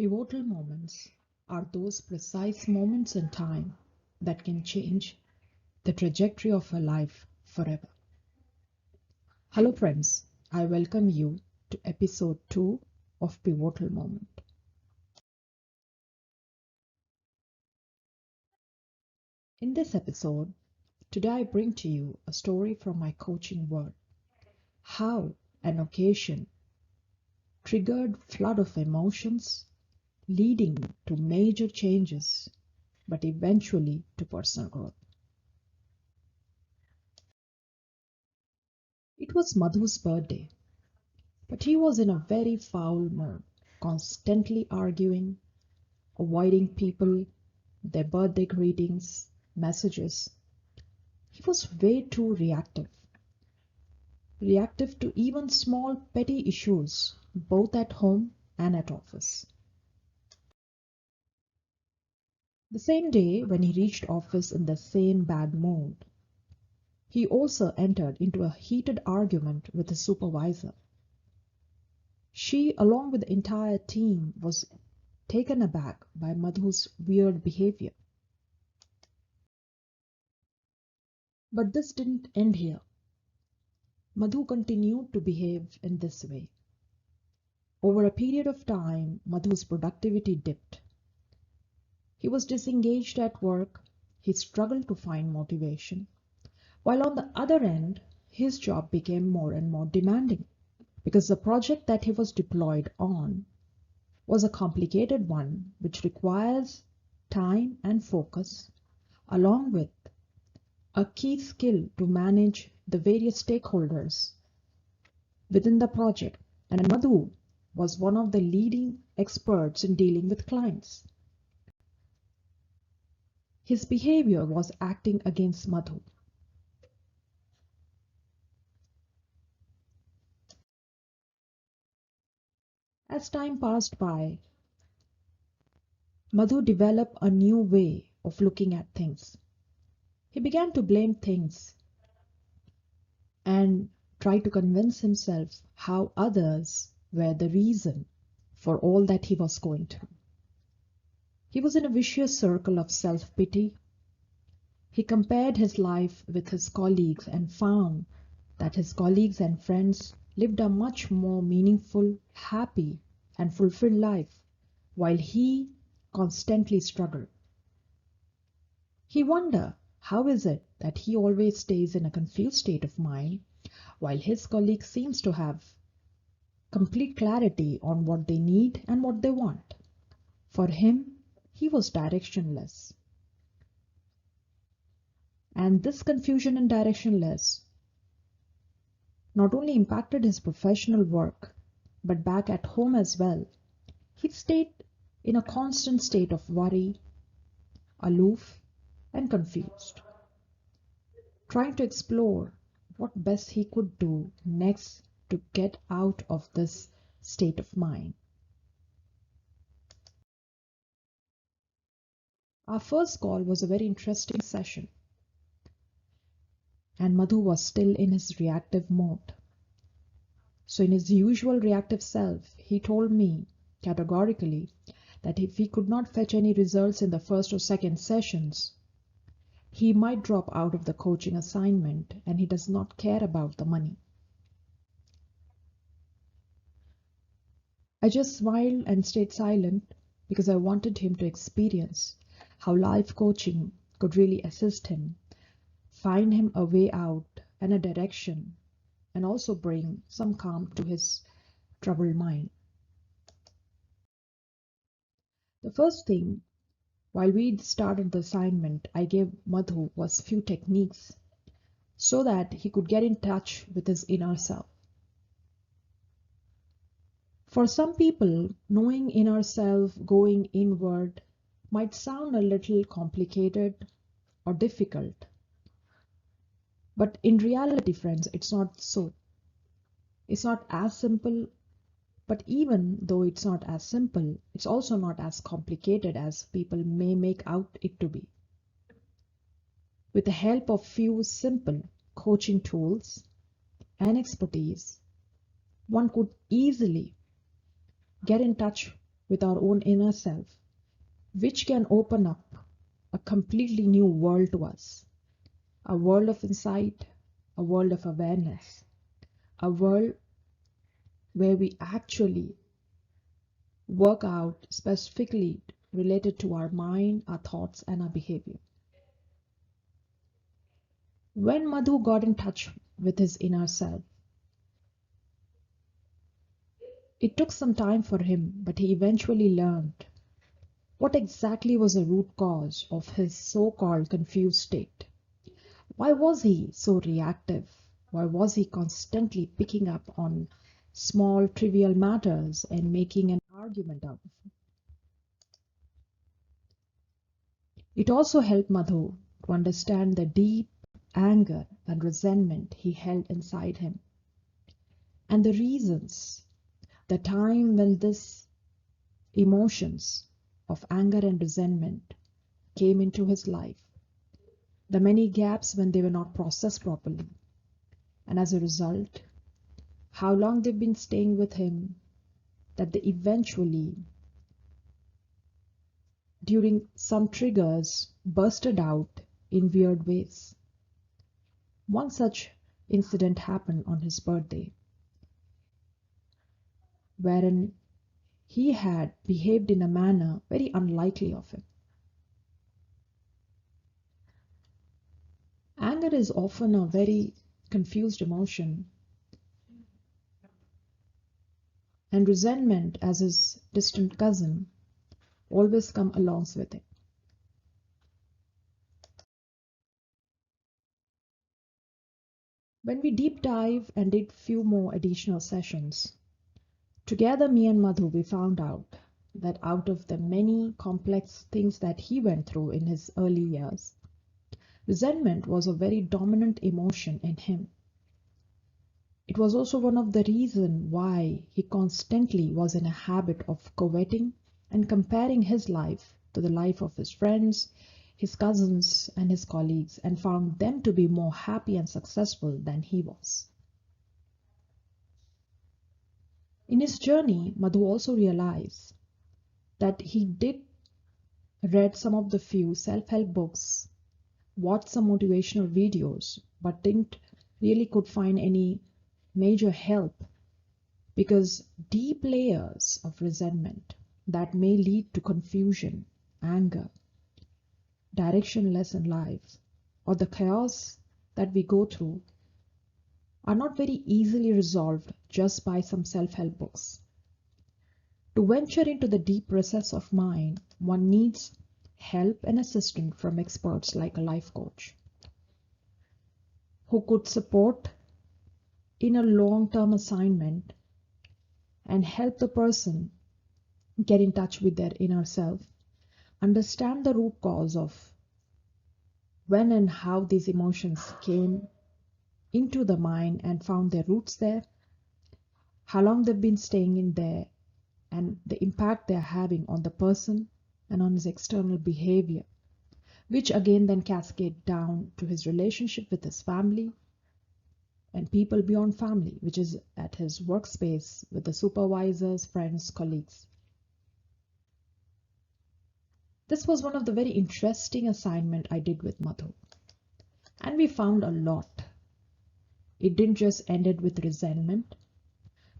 Pivotal moments are those precise moments in time that can change the trajectory of a life forever. Hello, friends. I welcome you to episode 2 of Pivotal Moment. In this episode, today I bring to you a story from my coaching world. How an occasion triggered flood of emotions leading to major changes, but eventually to personal growth. It was Madhu's birthday, but he was in a very foul mood, constantly arguing, avoiding people, their birthday greetings, messages. He was way too reactive to even small petty issues, both at home and at office. The same day, when he reached office in the same bad mood, he also entered into a heated argument with his supervisor. She, along with the entire team, was taken aback by Madhu's weird behavior. But this didn't end here. Madhu continued to behave in this way. Over a period of time, Madhu's productivity dipped. He was disengaged at work, he struggled to find motivation, while on the other end, his job became more and more demanding because the project that he was deployed on was a complicated one which requires time and focus, along with a key skill to manage the various stakeholders within the project. And Madhu was one of the leading experts in dealing with clients. His behavior was acting against Madhu. As time passed by, Madhu developed a new way of looking at things. He began to blame things and try to convince himself how others were the reason for all that he was going through. He was in a vicious circle of self-pity. He compared his life with his colleagues and found that his colleagues and friends lived a much more meaningful, happy, and fulfilled life, while he constantly struggled. He wondered, how is it that he always stays in a confused state of mind, while his colleague seems to have complete clarity on what they need and what they want? For him, he was directionless. And this confusion and directionless not only impacted his professional work, but back at home as well. He stayed in a constant state of worry, aloof, and confused, trying to explore what best he could do next to get out of this state of mind. Our first call was a very interesting session, and Madhu was still in his reactive mode. So in his usual reactive self, he told me categorically that if he could not fetch any results in the first or second sessions, he might drop out of the coaching assignment, and he does not care about the money. I just smiled and stayed silent because I wanted him to experience how life coaching could really assist him, find him a way out and a direction, and also bring some calm to his troubled mind. The first thing, while we started the assignment, I gave Madhu was few techniques so that he could get in touch with his inner self. For some people, knowing inner self, going inward, might sound a little complicated or difficult. But in reality, friends, it's not so. It's not as simple, but even though it's not as simple, it's also not as complicated as people may make out it to be. With the help of few simple coaching tools and expertise, one could easily get in touch with our own inner self, which can open up a completely new world to us, a world of insight, a world of awareness, a world where we actually work out specifically related to our mind, our thoughts, and our behavior. When Madhu got in touch with his inner self, it took some time for him, but he eventually learned what exactly was the root cause of his so-called confused state. Why was he so reactive? Why was he constantly picking up on small trivial matters and making an argument out of it? It also helped Madhu to understand the deep anger and resentment he held inside him, and the reasons, the time when these emotions of anger and resentment came into his life, the many gaps when they were not processed properly, and as a result, how long they've been staying with him, that they eventually, during some triggers, bursted out in weird ways. One such incident happened on his birthday, wherein he had behaved in a manner very unlikely of him. Anger is often a very confused emotion, and resentment, as his distant cousin, always come along with it. When we deep dive and did few more additional sessions, together me and Madhu, we found out that out of the many complex things that he went through in his early years, resentment was a very dominant emotion in him. It was also one of the reasons why he constantly was in a habit of coveting and comparing his life to the life of his friends, his cousins, and his colleagues, and found them to be more happy and successful than he was. In his journey, Madhu also realized that he did read some of the few self-help books, watched some motivational videos, but didn't really could find any major help, because deep layers of resentment that may lead to confusion, anger, directionless in life, or the chaos that we go through are not very easily resolved just by some self-help books. To venture into the deep recesses of mind, one needs help and assistance from experts like a life coach, who could support in a long-term assignment and help the person get in touch with their inner self, understand the root cause of when and how these emotions came into the mind and found their roots there, how long they've been staying in there, and the impact they're having on the person and on his external behavior, which again then cascade down to his relationship with his family and people beyond family, which is at his workspace with the supervisors, friends, colleagues. This was one of the very interesting assignment I did with Madhu, and we found a lot. It didn't just ended with resentment,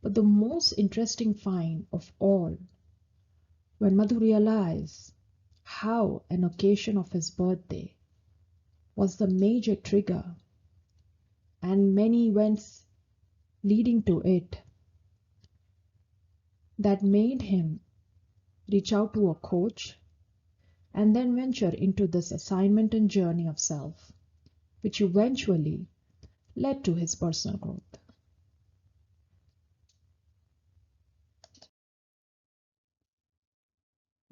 but the most interesting find of all, when Madhu realized how an occasion of his birthday was the major trigger and many events leading to it that made him reach out to a coach and then venture into this assignment and journey of self, which eventually led to his personal growth.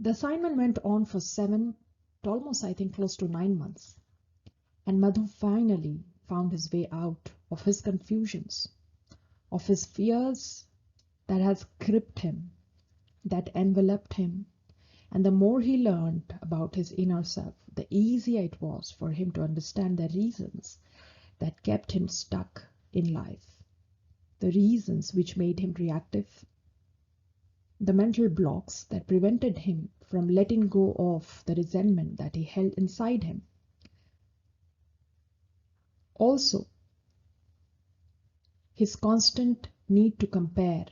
The assignment went on for 7 to almost, I think, close to 9 months, and Madhu finally found his way out of his confusions, of his fears that has gripped him, that enveloped him. And the more he learned about his inner self, the easier it was for him to understand the reasons that kept him stuck in life, the reasons which made him reactive, the mental blocks that prevented him from letting go of the resentment that he held inside him. Also, his constant need to compare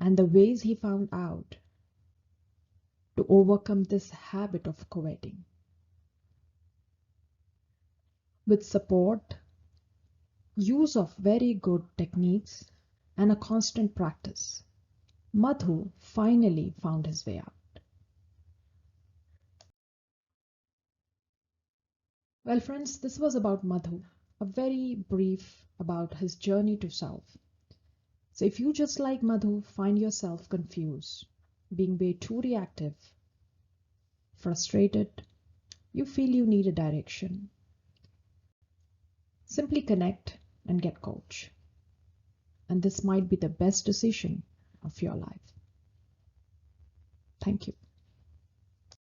and the ways he found out to overcome this habit of coveting. With support, use of very good techniques, and a constant practice, Madhu finally found his way out. Well, friends, this was about Madhu, a very brief about his journey to self. So if you, just like Madhu, find yourself confused, being way too reactive, frustrated, you feel you need a direction, simply connect and get coached. And this might be the best decision of your life. Thank you.